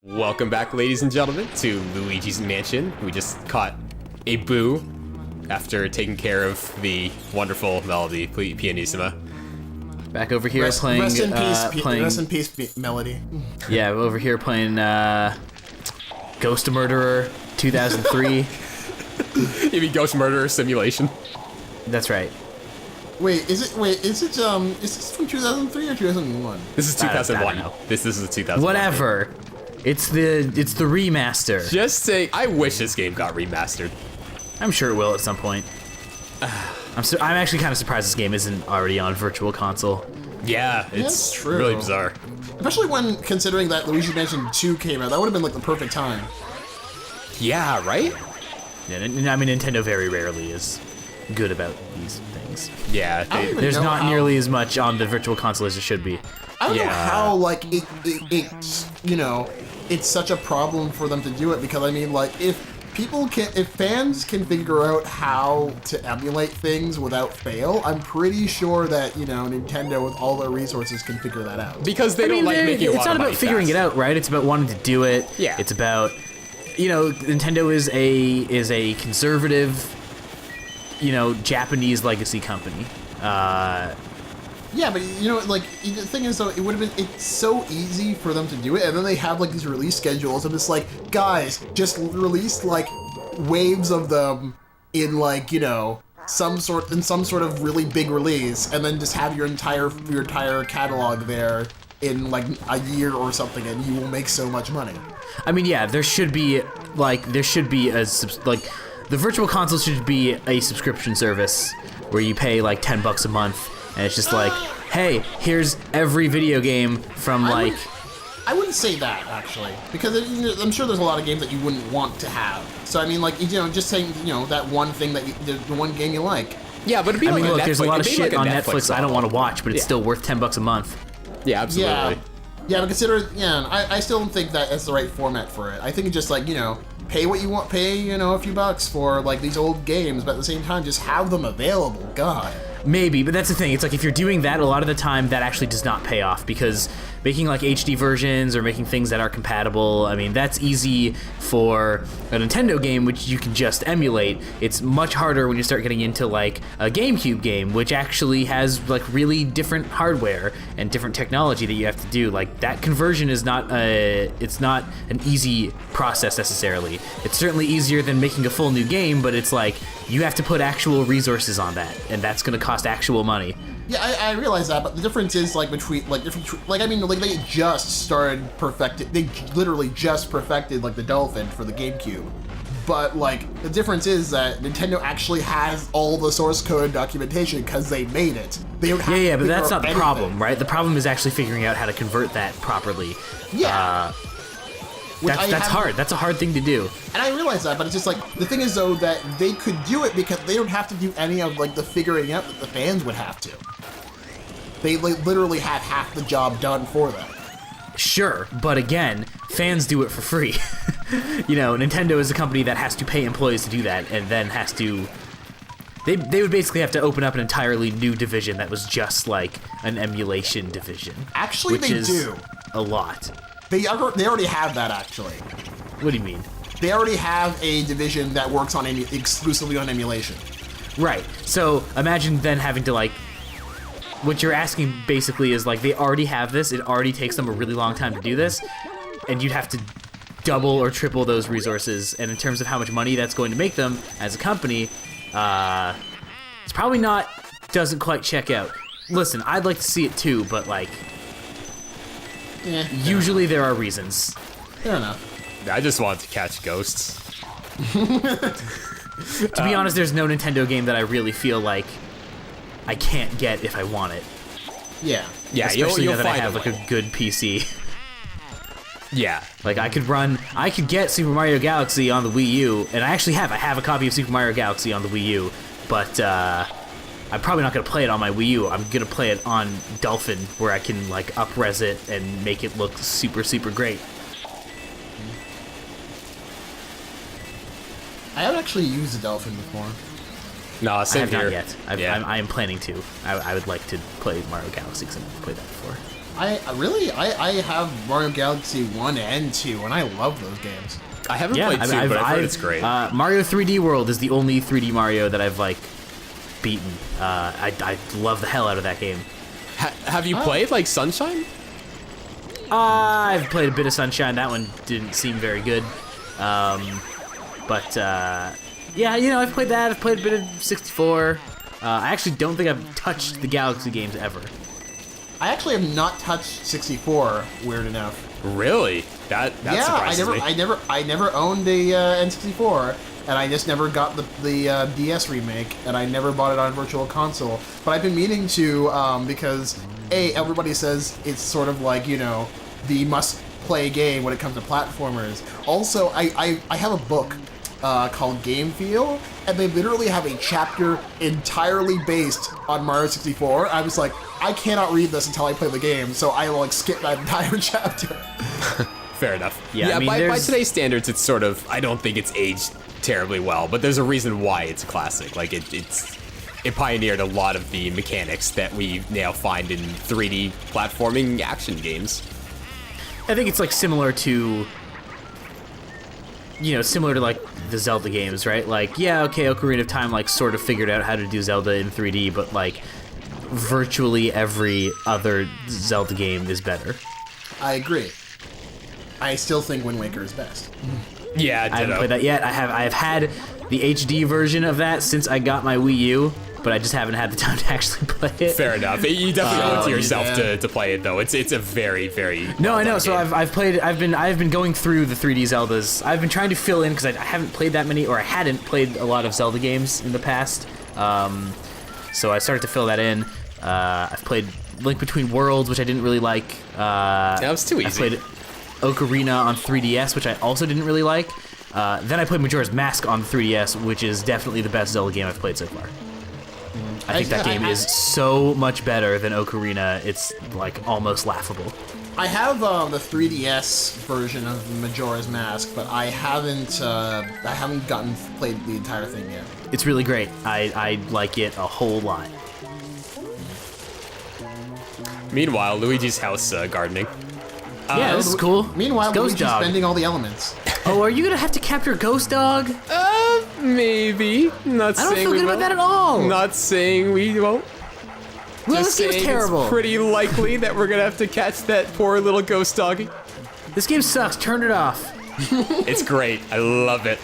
Welcome back, ladies and gentlemen, to Luigi's Mansion. We just caught a boo after taking care of the wonderful Melody Pianissima. Back over here playing. Rest in peace, Melody. Yeah, over here playing Ghost Murderer 2003. You mean Ghost Murderer Simulation? That's right. Is this from 2003 or 2001? This is 2001. This is the 2001. Whatever. It's the remaster. Just say, I wish this game got remastered. I'm sure it will at some point. I'm actually kind of surprised this game isn't already on Virtual Console. Yeah, it's true. really bizarre. Especially when considering that Luigi's Mansion 2 came out, that would have been like the perfect time. Yeah, right? Yeah, I mean, Nintendo very rarely is good about these things. Yeah, there's not nearly as much on the Virtual Console as there should be. I don't know how, like, it's such a problem for them to do it, because I mean, like, if fans can figure out how to emulate things without fail, I'm pretty sure that, Nintendo with all their resources can figure that out. Because they don't like making a lot of money. It's not about figuring it out, right? It's about wanting to do it. Yeah. It's about, Nintendo is a conservative, Japanese legacy company. Yeah, but the thing is though, it's so easy for them to do it, and then they have like these release schedules, and it's like, guys, just release like waves of them in some sort of really big release, and then just have your entire catalog there in like a year or something, and you will make so much money. I mean, yeah, the Virtual Console should be a subscription service where you pay like $10 a month. And it's just like, hey, here's every video game from I wouldn't say that, actually, because I'm sure there's a lot of games that you wouldn't want to have. So I mean, like, just saying, that one thing the one game you like. Yeah, but it'd be like there's a lot of shit on Netflix I don't want to watch, but it's still worth $10 a month. Yeah, absolutely. Yeah, but I still don't think that that's the right format for it. I think it's just like, pay what you want, pay, a few bucks for like these old games, but at the same time, just have them available. God. Maybe, but that's the thing. It's like if you're doing that, a lot of the time that actually does not pay off, because making like HD versions or making things that are compatible, I mean, that's easy for a Nintendo game, which you can just emulate. It's much harder when you start getting into like a GameCube game, which actually has like really different hardware and different technology that you have to do. Like that conversion is not it's not an easy process necessarily. It's certainly easier than making a full new game, but it's like you have to put actual resources on that, and that's going to cost actual money. Yeah, I realize that, but the difference is like between they just started perfected. They literally just perfected like the Dolphin for the GameCube, but like the difference is that Nintendo actually has all the source code documentation because they made it. They don't have but that's not the problem, right? The problem is actually figuring out how to convert that properly. Yeah. That's hard. That's a hard thing to do. And I realize that, but it's just like, the thing is though that they could do it because they don't have to do any of like the figuring out that the fans would have to. They literally have half the job done for them. Sure, but again, fans do it for free. Nintendo is a company that has to pay employees to do that, and then has to... They would basically have to open up an entirely new division that was just like an emulation division. Actually, which is do. A lot. They already have that, actually. What do you mean? They already have a division that works on exclusively on emulation. Right. So imagine then having to like... What you're asking basically is like they already have this. It already takes them a really long time to do this, and you'd have to double or triple those resources. And in terms of how much money that's going to make them as a company, it's probably doesn't quite check out. Listen, I'd like to see it too, but like... usually there are reasons. Fair enough. I just wanted to catch ghosts. To be honest, there's no Nintendo game that I really feel like I can't get if I want it. Yeah. Yeah, especially you'll now that I find have like a good PC. Yeah. Like I could get Super Mario Galaxy on the Wii U, and I have a copy of Super Mario Galaxy on the Wii U, but I'm probably not gonna play it on my Wii U. I'm gonna play it on Dolphin, where I can like up-res it and make it look super, super great. I haven't actually used the Dolphin before. No, same I have here. not yet. I am planning to. I would like to play Mario Galaxy because I've never played that before. I have Mario Galaxy 1 and 2, and I love those games. I haven't played 2, but I've heard it's great. Mario 3D World is the only 3D Mario that I've like beaten. I love the hell out of that game. Have you played like Sunshine? I've played a bit of Sunshine. That one didn't seem very good. But yeah, you know, I've played that. I've played a bit of 64. I actually don't think I've touched the Galaxy games ever. I actually have not touched 64. Weird enough. Really? That surprises me. I never owned a N64, and I just never got the DS remake, and I never bought it on Virtual Console. But I've been meaning to because everybody says it's sort of like, you know, the must-play game when it comes to platformers. Also, I have a book called Game Feel, and they literally have a chapter entirely based on Mario 64. I was like, I cannot read this until I play the game, so I will like skip that entire chapter. Fair enough. Yeah, I mean, by today's standards, it's sort of, I don't think it's aged terribly well, but there's a reason why it's a classic. Like it pioneered a lot of the mechanics that we now find in 3D platforming action games. I think it's like similar to, you know, similar to like the Zelda games, right? Like, yeah, okay, Ocarina of Time like sort of figured out how to do Zelda in 3D, but like virtually every other Zelda game is better. I agree. I still think Wind Waker is best. Yeah, I haven't played that yet. I have had the HD version of that since I got my Wii U, but I just haven't had the time to actually play it. Fair enough. You definitely owe it to yourself yeah. to play it though. It's a very, very No, I know. So game. I've been going through the 3D Zeldas. I've been trying to fill in because I haven't played that many, or I hadn't played a lot of Zelda games in the past. So I started to fill that in. I've played Link Between Worlds, which I didn't really like. That was too easy. I played Ocarina on 3DS, which I also didn't really like. Then I played Majora's Mask on 3DS, which is definitely the best Zelda game I've played so far. I think that game is so much better than Ocarina. It's like almost laughable. I have the 3DS version of Majora's Mask, but I haven't played the entire thing yet. It's really great. I like it a whole lot. Meanwhile, Luigi's house gardening. Yeah, this is cool. Meanwhile, Ghost Luigi's dog. spending all the elements. Oh, are you gonna have to capture Ghost Dog? Maybe. Not I don't saying feel we good about won't. that at all. Not saying we won't. Well, Just this game's saying terrible. It's pretty likely that we're gonna have to catch that poor little ghost doggy. This game sucks. Turn it off. It's great. I love it.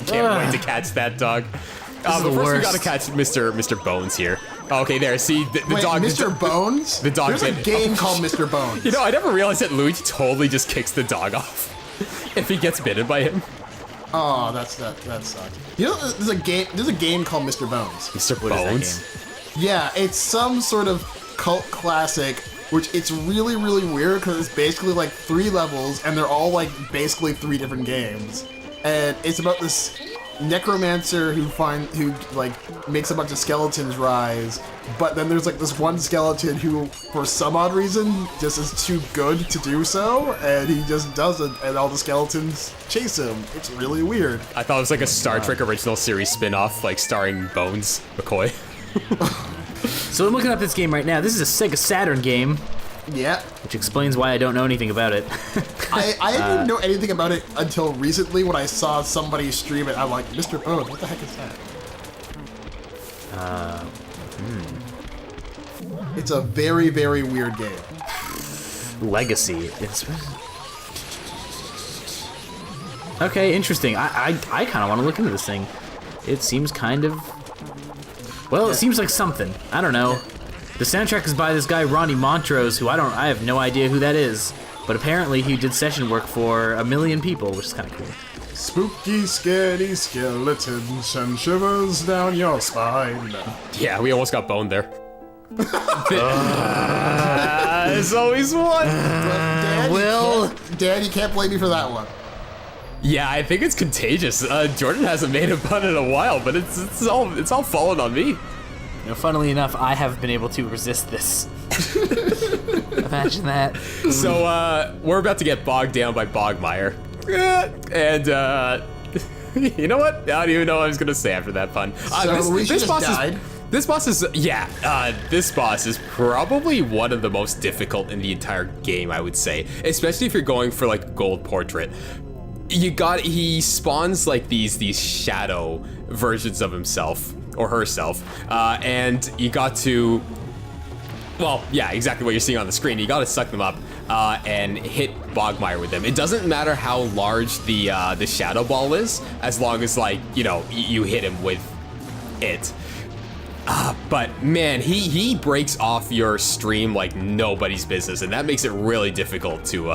Can't wait to catch that dog. But is the first we worst. gotta catch Mr. Bones here. Okay, there. See the Wait, dog. Mr. Bones? The dog. There's a game called Mr. Bones. You know, I never realized that Luigi totally just kicks the dog off if he gets bitten by him. Oh, that sucks. You know, there's a game called Mr. Bones. Mr. What is that Bones. game? Yeah, it's some sort of cult classic, which it's really, really weird because it's basically like 3 levels and they're all like basically 3 different games. And it's about this necromancer who like makes a bunch of skeletons rise, but then there's like this one skeleton who, for some odd reason, just is too good to do so, and he just doesn't, and all the skeletons chase him. It's really weird. I thought it was like a Star Trek original series spin-off, like starring Bones McCoy. So I'm looking up this game right now. This is a Sega Saturn game, Yeah. which explains why I don't know anything about it. I didn't know anything about it until recently when I saw somebody stream it. I'm like, Mr. Bones, what the heck is that? It's a very, very weird game. Legacy. Okay, interesting. I kind of want to look into this thing. It seems kind of... Well, it seems like something. I don't know. The soundtrack is by this guy Ronnie Montrose, who I have no idea who that is. But apparently he did session work for 1 million people, which is kind of cool. Spooky, scary skeletons send shivers down your spine. Yeah, we almost got boned there. There's always one. Dan, you can't blame me for that one. Yeah, I think it's contagious. Jordan hasn't made a pun in a while, but it's all fallen on me. You know, funnily enough, I have been able to resist this. Imagine that. So we're about to get bogged down by Bogmire, and you know what? I don't even know what I was gonna say after that pun. So Luigi just died. This boss is, this boss is probably one of the most difficult in the entire game, I would say. Especially if you're going for like a gold portrait. He spawns like these shadow versions of himself, or herself, and you got to, well, yeah, exactly what you're seeing on the screen. You got to suck them up and hit Bogmire with them. It doesn't matter how large the shadow ball is, as long as, like, you know, you hit him with it. But man, he breaks off your stream like nobody's business, and that makes it really difficult to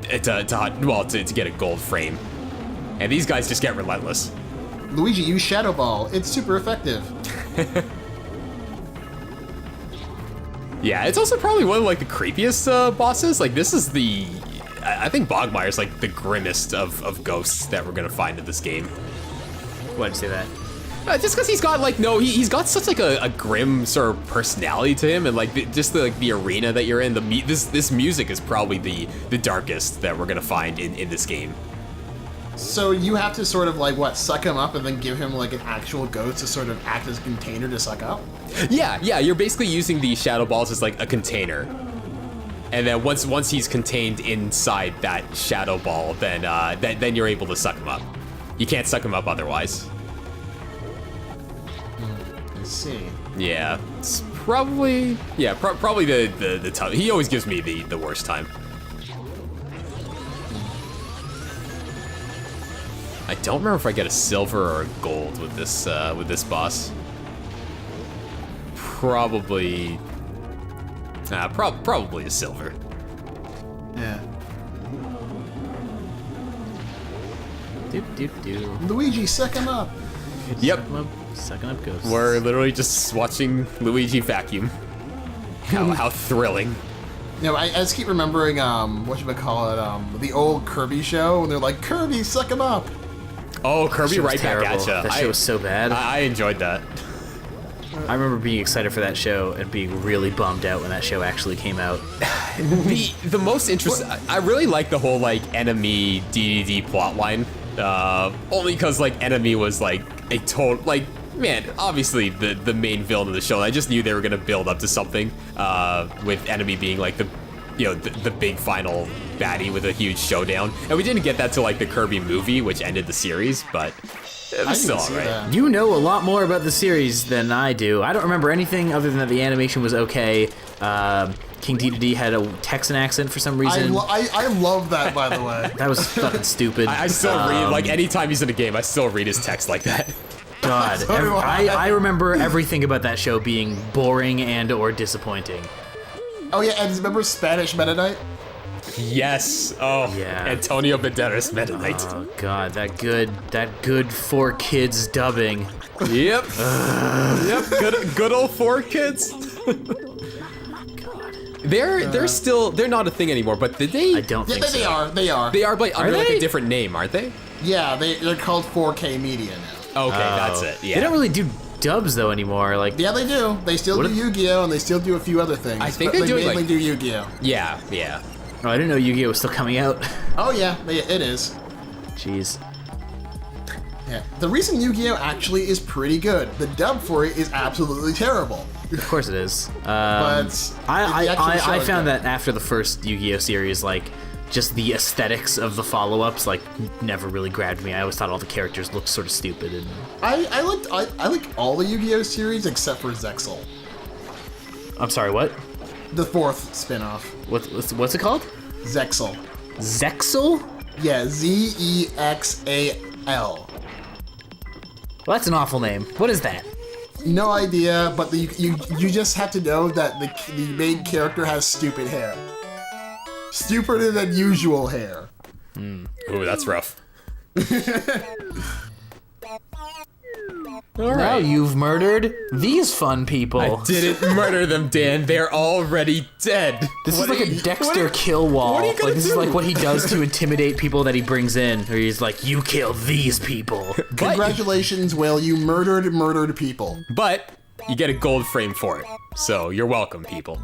get a gold frame. And these guys just get relentless. Luigi, use Shadow Ball. It's super effective. Yeah, it's also probably one of like the creepiest bosses. Like this is I think Bogmire's like the grimmest of ghosts that we're gonna find in this game. Why'd you say that? Just because he's got like he's got such like a grim sort of personality to him, and like the arena that you're in. This music is probably the darkest that we're gonna find in this game. So you have to sort of like suck him up and then give him like an actual ghost to sort of act as a container to suck up? Yeah, you're basically using the shadow balls as like a container. And then once he's contained inside that shadow ball, then you're able to suck him up. You can't suck him up otherwise. I see. Yeah, it's probably probably the tough. He always gives me the worst time. I don't remember if I get a silver or a gold with this boss. Probably a silver. Yeah. Do. Luigi, suck him up. Yep. Sucking up ghosts. We're literally just watching Luigi vacuum. How thrilling. You know, I just keep remembering the old Kirby show when they're like, Kirby, suck him up. Oh, Kirby right back terrible. at ya. That show was so bad. I enjoyed that. I remember being excited for that show and being really bummed out when that show actually came out. The most interesting, I really like the whole like enemy DDD plotline. Only because like enemy was like a total like, man, obviously the main villain of the show. I just knew they were gonna build up to something with enemy being like the big final baddie with a huge showdown, and we didn't get that till like the Kirby movie, which ended the series, but it was still alright. You know a lot more about the series than I do. I don't remember anything other than that the animation was okay. King Dedede had a Texan accent for some reason. I love that, by the way. That was fucking stupid. I still read, like, anytime he's in a game, I still read his text like that. God, I remember everything about that show being boring and or disappointing. Oh yeah, and remember Spanish Meta Knight? Yes. Oh, yeah. Antonio Banderas Meta Knight. Oh God, that good 4Kids dubbing. Yep. Yep. Good old 4Kids. They're not a thing anymore, but did they? I don't think so. They are. They are, but under like they? a different name, aren't they? Yeah, they're called 4K Media now. Okay, that's it. Yeah. They don't really do dubs though anymore. Like, Yeah, they do. They still do Yu-Gi-Oh, and they still do a few other things. I think but they're they doing, mainly like- do Yu-Gi-Oh. Yeah. oh, I didn't know Yu-Gi-Oh was still coming out. Oh yeah, it is. Jeez. Yeah. The reason Yu-Gi-Oh actually is pretty good. The dub for it is absolutely terrible. Of course it is. But I found that after the first Yu-Gi-Oh series, like, just the aesthetics of the follow-ups, like, never really grabbed me. I always thought all the characters looked sort of stupid. And I like all the Yu-Gi-Oh series except for Zexal, I'm sorry, what? the fourth spin-off. What's it called? Zexal. Zexal? Yeah, Zexal. Well, that's an awful name. What is that? No idea, but you just have to know that the main character has stupid hair. Stupider than usual hair. Ooh, that's rough. All Now right. you've murdered these fun people. I didn't murder them, Dan. They're already dead. This is like a Dexter kill wall. what are you gonna Like, this is do? like what he does to intimidate people that he brings in. Where he's like, "You kill these people." Congratulations, Will. You murdered people. But you get a gold frame for it. So you're welcome, people.